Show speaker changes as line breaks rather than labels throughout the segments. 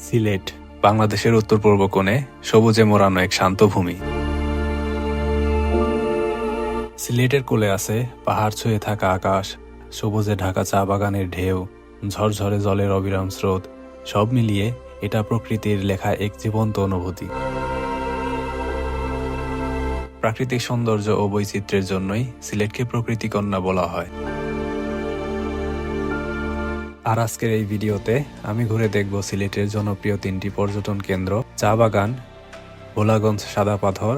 সিলেট বাংলাদেশের উত্তর পূর্ব কোণে সবুজে মোড়ানো এক শান্ত ভূমি। সিলেটের কোলে আছে পাহাড় ছুঁয়ে থাকা আকাশ, সবুজে ঢাকা চা বাগানের ঢেউ, ঝরঝরে জলের অবিরাম স্রোত। সব মিলিয়ে এটা প্রকৃতির লেখা এক জীবন্ত অনুভূতি। প্রাকৃতিক সৌন্দর্য ও বৈচিত্র্যের জন্যই সিলেটকে প্রকৃতি কন্যা বলা হয়। আর আজকের এই ভিডিওতে আমি ঘুরে দেখব সিলেটের জনপ্রিয় 3টি পর্যটন কেন্দ্র, চা বাগান, ভোলাগঞ্জ সাদা পাথর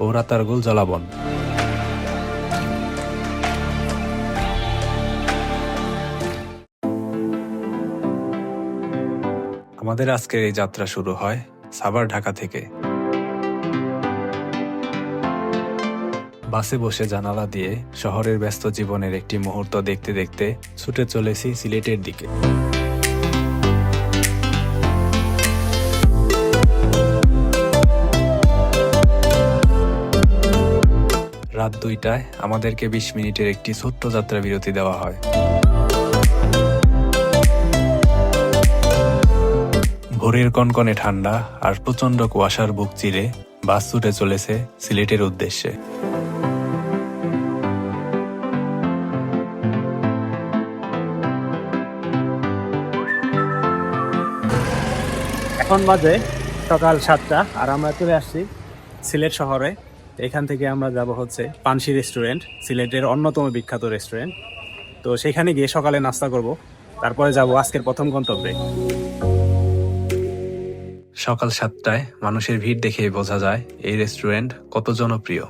ও রাতারগুল জলাবন। আমাদের আজকের এই যাত্রা শুরু হয় সাভার ঢাকা থেকে। বাসে বসে জানালা দিয়ে শহরের ব্যস্ত জীবনের একটি মুহূর্ত দেখতে দেখতে ছুটে চলেছি সিলেটের দিকে। রাত 2টায় আমাদেরকে 20 মিনিটের একটি ছোট্ট যাত্রা বিরতি দেওয়া হয়। ভোরের কনকনে ঠান্ডা আর প্রচন্ড কুয়াশার বুক চিরে বাস ছুটে চলেছে সিলেটের উদ্দেশ্যে।
এখন বাজে সকাল 7টা আর আমরা চলে আসছি সিলেট শহরে। এখান থেকে আমরা যাব হচ্ছে পানসি রেস্টুরেন্ট, সিলেটের অন্যতম বিখ্যাত রেস্টুরেন্ট। তো সেখানে গিয়ে সকালে নাস্তা করব, তারপরে যাব আজকের প্রথম গন্তব্যে।
সকাল 7টায় মানুষের ভিড় দেখেই বোঝা যায় এই রেস্টুরেন্ট কত জনপ্রিয়।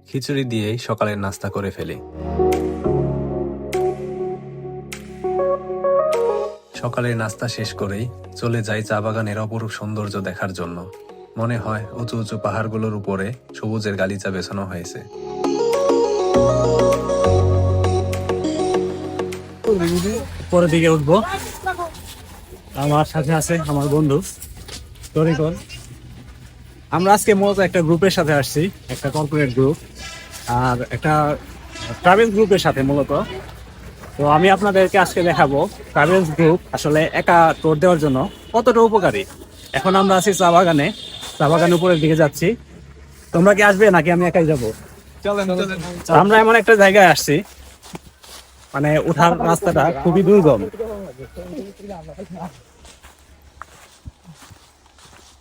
খিচুড়ি দিয়েই সকালের নাস্তা করে ফেলি। সকালের নাস্তা শেষ করেই চলে যাই চা বাগানের অপরূপ সৌন্দর্য দেখার জন্য। মনে হয় উঁচু উঁচু পাহাড়গুলোর উপরে সবুজের গালিচা বেছানো হয়েছে।
পরের দিকে উঠবো। আমার সাথে আছে আমার বন্ধু তরিকল। আমরা আজকে মূলত একটা গ্রুপের সাথে আসছি, একটা কর্পোরেট গ্রুপ আর একটা ট্রাভেলস গ্রুপের সাথে মূলত। তো আমি আপনাদেরকে আজকে দেখাবো ট্রাভেলস গ্রুপ আসলে একা ট্যুর দেওয়ার জন্য কতটা উপকারী। এখন আমরা আছি চা বাগানে, চা বাগানের উপরের দিকে যাচ্ছি। তোমরা কি আসবে নাকি আমি একাই যাবো? আমরা এমন একটা জায়গায় আসছি, মানে ওঠার রাস্তাটা খুবই দুর্গম।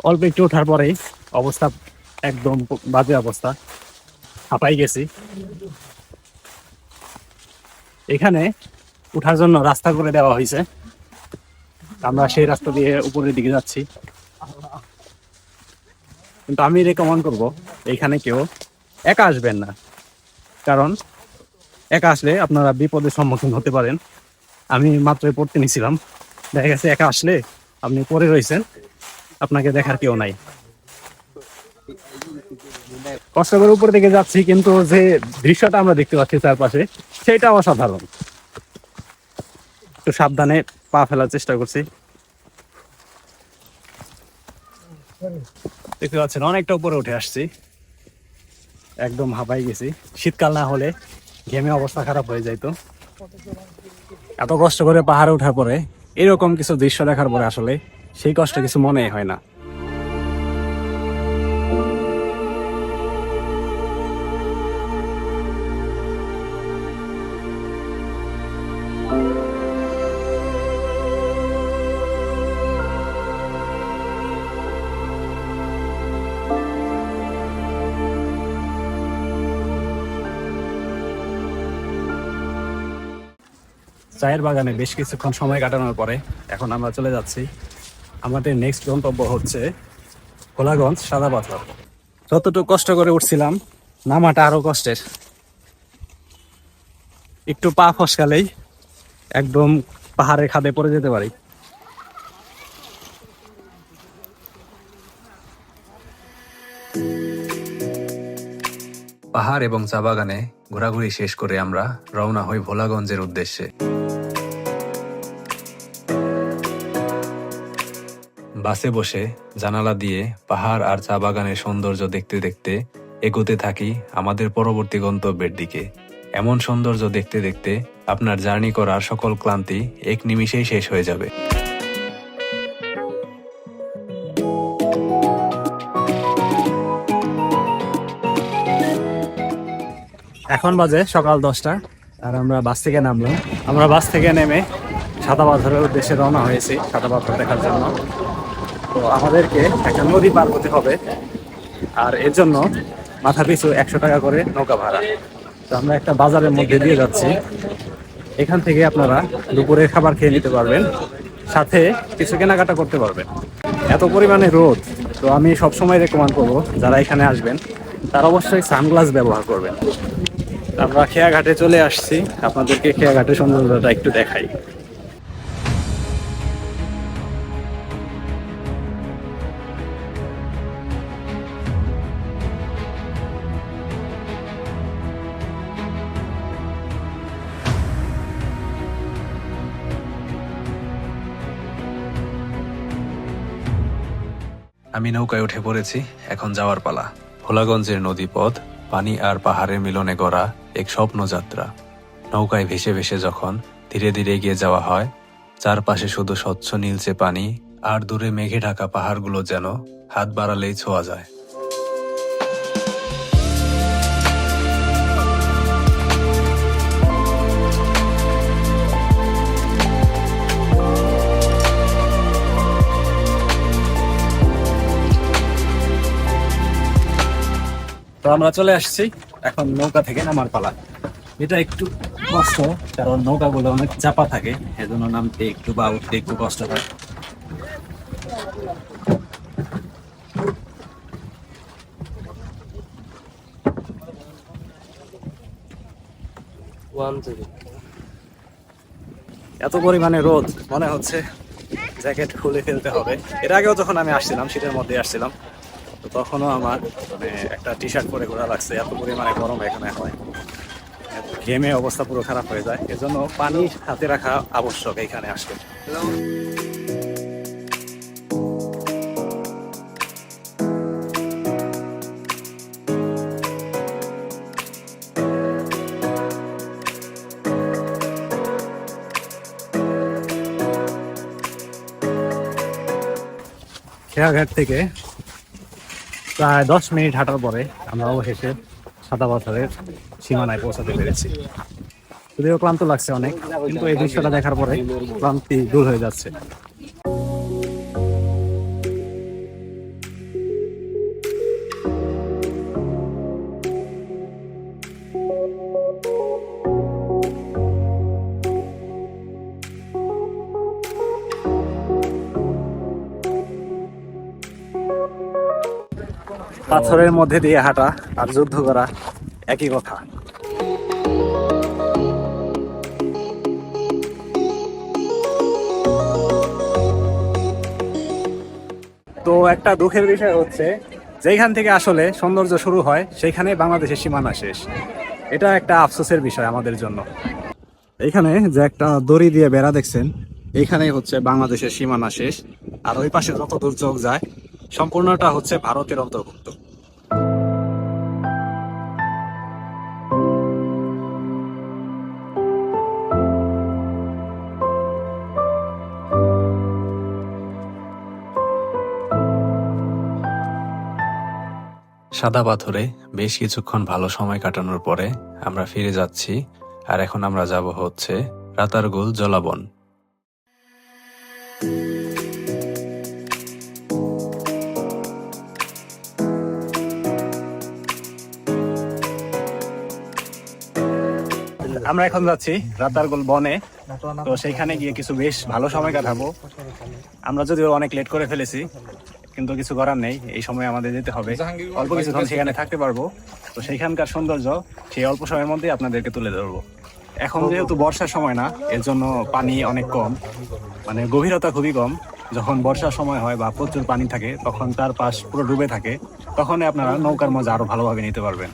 অল্প একটু ওঠার পরেই অবস্থা একদম বাজে অবস্থা, হাঁপাই গেছি। এখানে ওঠার জন্য রাস্তা করে দেওয়া হয়েছে, আমরা সেই রাস্তা দিয়ে উপরের দিকে যাচ্ছি। কিন্তু আমি রেকমেন্ড করবো এইখানে কেউ একা আসবেন না, কারণ একা আসলে আপনারা বিপদের সম্মুখীন হতে পারেন। আমি মাত্রই পড়তে নিছিলাম, দেখা গেছে একা আসলে আপনি পড়ে রয়েছেন, আপনাকে দেখার কেউ নাই। কষ্ট করে উপর দিকে যাচ্ছি, কিন্তু যে দৃশ্যটা আমরা দেখতে পাচ্ছি চারপাশে সেটা অসাধারণ। একটু সাবধানে পা ফেলার চেষ্টা করছি। দেখতে পাচ্ছেন অনেকটা উপরে উঠে আসছি, একদম হাঁপাই গেছি। শীতকাল না হলে ঘেমে অবস্থা খারাপ হয়ে যাইতো। এত কষ্ট করে পাহাড়ে ওঠার পরে এরকম কিছু দৃশ্য দেখার পরে আসলে সেই কষ্ট কিছু মনে হয় না। চায়ের বাগানে বেশ কিছুক্ষণ সময় কাটানোর পরে এখন আমরা চলে যাচ্ছি, আমাদের নেক্সট গন্তব্য হচ্ছে ভোলাগঞ্জ সাদা পাথর। যতটুকু কষ্ট করে উঠছিলাম, নামাটা আরো কষ্টের। একটু পা ফসকালেই একদম পাহাড়ের খাদে পড়ে যেতে পারি।
পাহাড় এবং চা বাগানে ঘোরাঘুরি শেষ করে আমরা রওনা হই ভোলাগঞ্জের উদ্দেশ্যে। বাসে বসে জানালা দিয়ে পাহাড় আর চা বাগানের সৌন্দর্য দেখতে দেখতে এগোতে থাকি আমাদের পরবর্তী গন্তব্যের দিকে। এমন সৌন্দর্য দেখতে দেখতে আপনার জার্নি করার সকল ক্লান্তি এক নিমিষেই শেষ হয়ে যাবে।
এখন বাজে সকাল 10টা আর আমরা বাস থেকে নামলাম। আমরা বাস থেকে নেমে সাদা পাথরের উদ্দেশ্যে রওনা হয়েছি সাদা পাথর দেখার জন্য। তো আমাদেরকে একটা নদী পার হতে হবে, আর এর জন্য মাথা পিছু 100 টাকা করে নৌকা ভাড়া। তো আমরা একটা বাজারের মধ্যে দিয়ে যাচ্ছি। এখান থেকে আপনারা দুপুরের খাবার খেয়ে নিতে পারবেন, সাথে কিছু কেনাকাটা করতে পারবেন। এত পরিমাণে রোদ, তো আমি সবসময় রেকমেন্ড করবো যারা এখানে আসবেন তারা অবশ্যই সানগ্লাস ব্যবহার করবেন। আমরা খেয়াঘাটে চলে আসছি, আপনাদেরকে খেয়াঘাটের সৌন্দর্যটা একটু দেখাই।
আমি নৌকায় উঠে পড়েছি, এখন যাওয়ার পালা। ভোলাগঞ্জের নদীপথ পানি আর পাহাড়ের মিলনে গড়া এক স্বপ্নযাত্রা। নৌকায় ভেসে ভেসে যখন ধীরে ধীরে এগিয়ে যাওয়া হয়, চারপাশে শুধু স্বচ্ছ নীলচে পানি আর দূরে মেঘে ঢাকা পাহাড়গুলো যেন হাত বাড়ালেই ছোঁয়া যায়।
তো আমরা চলে আসছি, এখন নৌকা থেকে নামার পালা। এটা একটু কষ্ট, কারণ নৌকাগুলো অনেক চাপা থাকে, এজন্য নামতে একটু বা উঠতে একটু কষ্ট হয়। এত পরিমাণে রোদ, মনে হচ্ছে জ্যাকেট খুলে ফেলতে হবে। এর আগেও যখন আমি আসছিলাম, শীতের মধ্যে আসছিলাম, তো তখনও আমার মানে একটা টি শার্ট পরে ঘোরা লাগছে। এত পরিমাণে গরম এখানে হয়, ঘেমে অবস্থা পুরো খারাপ হয়ে যায়। এজন্য পানি হাতে রাখা আবশ্যক এখানে আসলে। খেয়াঘাট থেকে প্রায় 10 মিনিট হাঁটার পরে আমরা অবশেষে সাদা পাথরের সীমানায় পৌঁছাতে পেরেছি। যদিও ক্লান্ত লাগছে অনেক, কিন্তু এই দৃশ্যটা দেখার পরে ক্লান্তি দূর হয়ে যাচ্ছে। পাথরের মধ্যে দিয়ে হাঁটা আর যুদ্ধ করা একই কথা। তো একটা দুঃখের বিষয় হচ্ছে, যেখান থেকে আসলে সৌন্দর্য শুরু হয় সেইখানে বাংলাদেশের সীমানা শেষ। এটা একটা আফসোসের বিষয় আমাদের জন্য। এইখানে যে একটা দড়ি দিয়ে বেড়া দেখছেন, এইখানেই হচ্ছে বাংলাদেশের সীমানা শেষ, আর ওই পাশে যত দূর চোখ যায় সম্পূর্ণটা হচ্ছে ভারতের অন্তর্ভুক্ত।
সাদা পাথরে বেশ কিছুক্ষণ ভালো সময় কাটানোর পরে আমরা ফিরে যাচ্ছি, আর এখন আমরা যাব হচ্ছে রাতারগুল জলাবন।
আমরা এখন যাচ্ছি রাতারগুল বনে। তো সেইখানে গিয়ে কিছু বেশ ভালো সময় কাটাবো। আমরা যদিও অনেক লেট করে ফেলেছি, কিন্তু কিছু করার নেই, এই সময় আমাদের যেতে হবে। অল্প কিছুক্ষণ সেখানে থাকতে পারবো, তো সেইখানকার সৌন্দর্য সেই অল্প সময়ের মধ্যে আপনাদেরকে তুলে ধরবো। এখন যেহেতু বর্ষার সময় না, এর জন্য পানি অনেক কম, মানে গভীরতা খুবই কম। যখন বর্ষার সময় হয় বা প্রচুর পানি থাকে, তখন তার পাশ পুরো ডুবে থাকে, তখন আপনারা নৌকার মজা আরো ভালোভাবে নিতে পারবেন।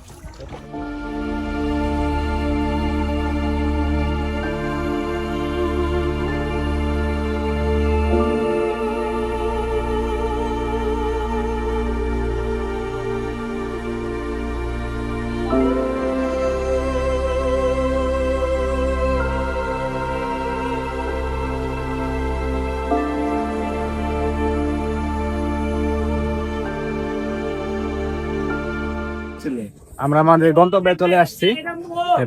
আমরা আমাদের গন্তব্যে চলে আসছি।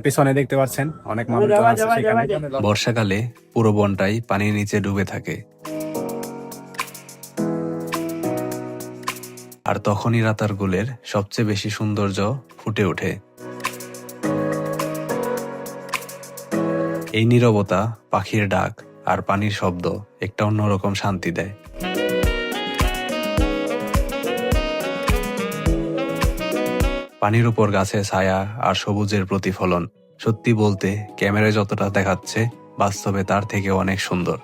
পিছনে দেখতে পাচ্ছেন অনেক মানুষজন আছে সেখানে।
বর্ষাকালে পুরো বনটাই পানির নিচে ডুবে থাকে, আর তখনই রাতারগুলের সবচেয়ে বেশি সৌন্দর্য ফুটে ওঠে। এই নীরবতা, পাখির ডাক আর পানির শব্দ একটা অন্যরকম শান্তি দেয়। পানির উপর গাছের ছায়া আর সবুজের প্রতিফলন, সত্যি বলতে ক্যামেরায় যতটা দেখাচ্ছে বাস্তবে তার থেকে অনেক সুন্দর।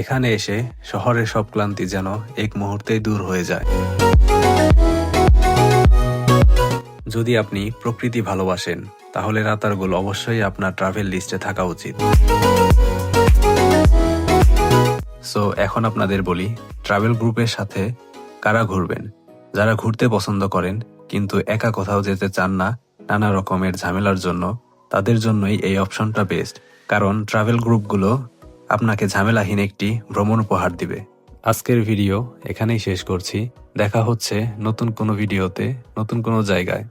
এখানে এসে শহরের সব ক্লান্তি যেন এক মুহূর্তেই দূর হয়ে যায়। যদি আপনি প্রকৃতি ভালোবাসেন তাহলে রাতারগুল অবশ্যই আপনার ট্রাভেল লিস্টে থাকা উচিত। সো এখন আপনাদের বলি, ট্রাভেল গ্রুপের সাথে কারা ঘুরবেন। যারা ঘুরতে পছন্দ করেন কিন্তু একা কোথাও যেতে চান না নানা রকমের ঝামেলার জন্য, তাদের জন্যই এই অপশনটা বেস্ট। কারণ ট্রাভেল গ্রুপগুলো আপনাকে ঝামেলাহীন একটি ভ্রমণ উপহার দিবে। আজকের ভিডিও এখানেই শেষ করছি। দেখা হচ্ছে নতুন কোনো ভিডিওতে, নতুন কোনো জায়গায়।